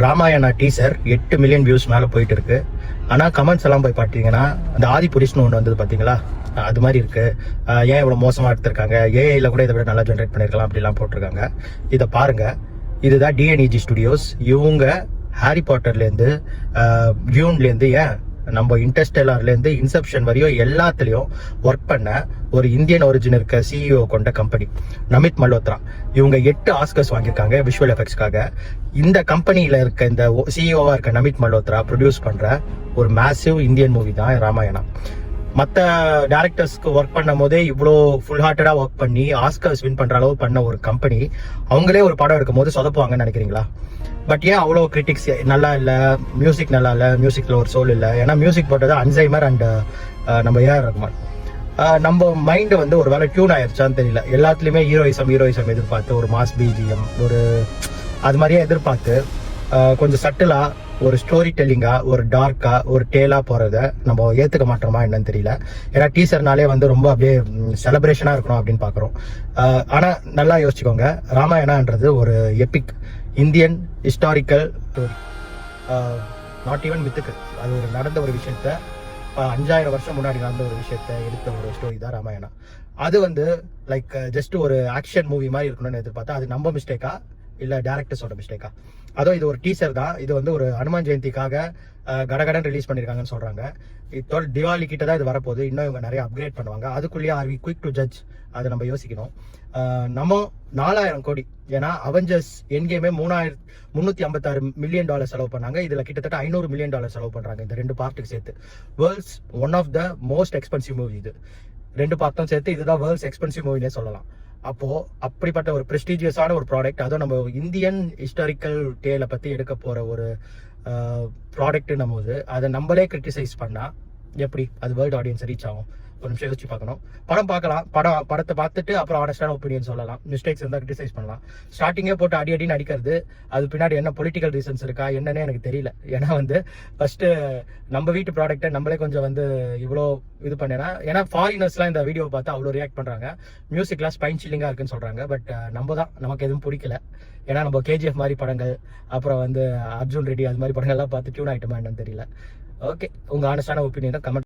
Ramayana teaser 8 million views மேலே போயிட்டு இருக்கு. ஆனால் கமெண்ட்ஸ் எல்லாம் போய் பார்த்தீங்கன்னா அந்த ஆதி புரிஷ்னு ஒன்று வந்தது பார்த்தீங்களா, அது மாதிரி இருக்கு. ஏன் இவ்வளோ மோசமாக எடுத்திருக்காங்க, ஏஐல கூட இதை விட நல்லா ஜென்ரேட் பண்ணியிருக்கலாம் அப்படிலாம் போட்டிருக்காங்க. இதை பாருங்க, இதுதான் டிஎன்இஜி ஸ்டுடியோஸ். இவங்க ஹாரி பாட்டர்லேருந்து டியூன்லேருந்து ஏன் நம்ம இன்டர்ஸ்டெல்லார்லேருந்து இன்செப்ஷன் வரையும் எல்லாத்துலேயும் ஒர்க் பண்ண ஒரு இந்தியன் ஒரிஜின் இருக்க சிஇஓ கொண்ட கம்பெனி நமித் மல்ஹோத்ரா. இவங்க 8 ஆஸ்கர்ஸ் வாங்கியிருக்காங்க விஷுவல் எஃபெக்ட்ஸ்க்காக. இந்த கம்பெனியில் இருக்க இந்த சிஇஓவாக இருக்க நமித் மல்ஹோத்ரா ப்ரொடியூஸ் பண்ணுற ஒரு மேசிவ் இந்தியன் மூவி தான் ராமாயணா. மற்ற டேரக்டர்ஸ்க்கு ஒர்க் பண்ணும் போதே இவ்வளோ ஃபுல் ஹார்ட்டடாக ஒர்க் பண்ணி ஆஸ்கர்ஸ் வின் பண்ணுற அளவு பண்ண ஒரு கம்பெனி அவங்களே ஒரு படம் எடுக்கும் போது சொதப்புவாங்கன்னு நினைக்கிறீங்களா? பட் ஏன் அவ்வளோ கிரிட்டிக்ஸ் நல்லா இல்லை, மியூசிக் நல்லா இல்லை, மியூசிக்கில் ஒரு சோல் இல்லை? ஏன்னா மியூசிக் போட்டது அன்சைமர் அண்ட் நம்ம ஏஆர் ரஹ்மான். நம்ம மைண்டு வந்து ஒரு வேலை டியூன் ஆயிடுச்சான்னு தெரியல. எல்லாத்துலேயுமே ஹீரோயிசம் எதிர்பார்த்து ஒரு மாஸ் பிஜிஎம் ஒரு அது மாதிரியே எதிர்பார்த்து கொஞ்சம் சட்டிலாக ஒரு ஸ்டோரி டெல்லிங்காக ஒரு டார்க்காக ஒரு டேலாக போகிறத நம்ம ஏற்றுக்க மாட்டோமா என்னன்னு தெரியல. ஏன்னா டீசர்னாலே வந்து ரொம்ப அப்படியே செலிப்ரேஷனாக இருக்கணும் அப்படின்னு பார்க்குறோம். ஆனால் நல்லா யோசிச்சுக்கோங்க, ராமாயணான்றது ஒரு epic Indian historical story. Not even மித்துக்கு அது ஒரு நடந்த ஒரு விஷயத்த 5000 வருஷம் முன்னாடி நடந்த ஒரு விஷயத்த எடுத்த ஒரு ஸ்டோரி தான் ராமாயணா. அது வந்து லைக் ஜஸ்ட் ஒரு ஆக்ஷன் மூவி மாதிரி இருக்கணும்னு எதிர்பார்த்தா அது நம்ம மிஸ்டேக்கா இல்லை டேரக்டர்ஸோட மிஸ்டேக்கா? அதுவும் இது ஒரு டீசர் தான். இது வந்து ஒரு ஹனுமான் ஜெயந்திக்காக கடகடன் ரிலீஸ் பண்ணியிருக்காங்கன்னு சொல்கிறாங்க. இதோட திவாலி கிட்ட தான் இது வரப்போகுது. இன்னும் இவங்க நிறைய அப்கிரேட் பண்ணுவாங்க. அதுக்குள்ளேயே are we quick to judge? அதை நம்ம யோசிக்கணும். நம்ம 4000 கோடி, ஏன்னா அவெஞ்சர்ஸ் எண்ட் கேமே $356 மில்லியன் செலவு பண்ணாங்க. இதில் கிட்டத்தட்ட $500 மில்லியன் செலவு பண்ணுறாங்க இந்த 2 பார்ட்டுக்கு சேர்த்து. World's one of the most expensive movie இது. 2 பார்ட்டும் சேர்த்து இதுதான் வேர்ல்ட்ஸ் எக்ஸ்பென்சிவ் மூவினே சொல்லலாம். அப்போது அப்படிப்பட்ட ஒரு ப்ரெஸ்டீஜியஸான ஒரு ப்ராடக்ட், அதுவும் நம்ம இந்தியன் ஹிஸ்டாரிக்கல் டேலை பற்றி எடுக்க போகிற ஒரு ப்ராடக்ட்னும் போது அதை நம்மளே கிரிட்டிசைஸ் பண்ணால் எப்படி அது வேர்ல்டு ஆடியன்ஸ் ரீச் ஆகும்? ஒரு நிமிஷம் யோசிச்சு பார்க்கணும். படம் பார்க்கலாம், படத்தை பார்த்துட்டு அப்புறம் ஆனஸ்டான ஒப்பீனியன் சொல்லலாம். மிஸ்டேக்ஸ் இருந்தால் கிரிட்டிசைஸ் பண்ணலாம். ஸ்டார்டிங்கே போட்டு அடின்னு அடிக்கிறது, அது பின்னாடி என்ன பொலிட்டிக்கல் ரீசன்ஸ் இருக்கா என்னன்னே எனக்கு தெரியல. ஏன்னா வந்து ஃபர்ஸ்ட் நம்ம வீட்டு ப்ராடக்ட்டை நம்மளே கொஞ்சம் வந்து இவ்வளோ இது பண்ணேன்னா, ஏன்னா ஃபாரினர்ஸ்லாம் இந்த வீடியோ பார்த்து அவ்வளோ ரியாக்ட் பண்ணுறாங்க. மியூசிக்லாம் ஸ்பைன் சில்லிங்காக இருக்குன்னு சொல்கிறாங்க. பட் நமக்கு எதுவும் பிடிக்கல. ஏன்னா நம்ம கேஜிஎஃப் மாதிரி படங்கள், அப்புறம் வந்து அர்ஜுன் ரெட்டி அது மாதிரி படங்கள்லாம் பார்த்து டியூன் ஆகிட்டோமா என்னன்னு தெரியல. ஓகே, உங்கள் ஆனஸ்டான ஒப்பீனியனை கமெண்ட்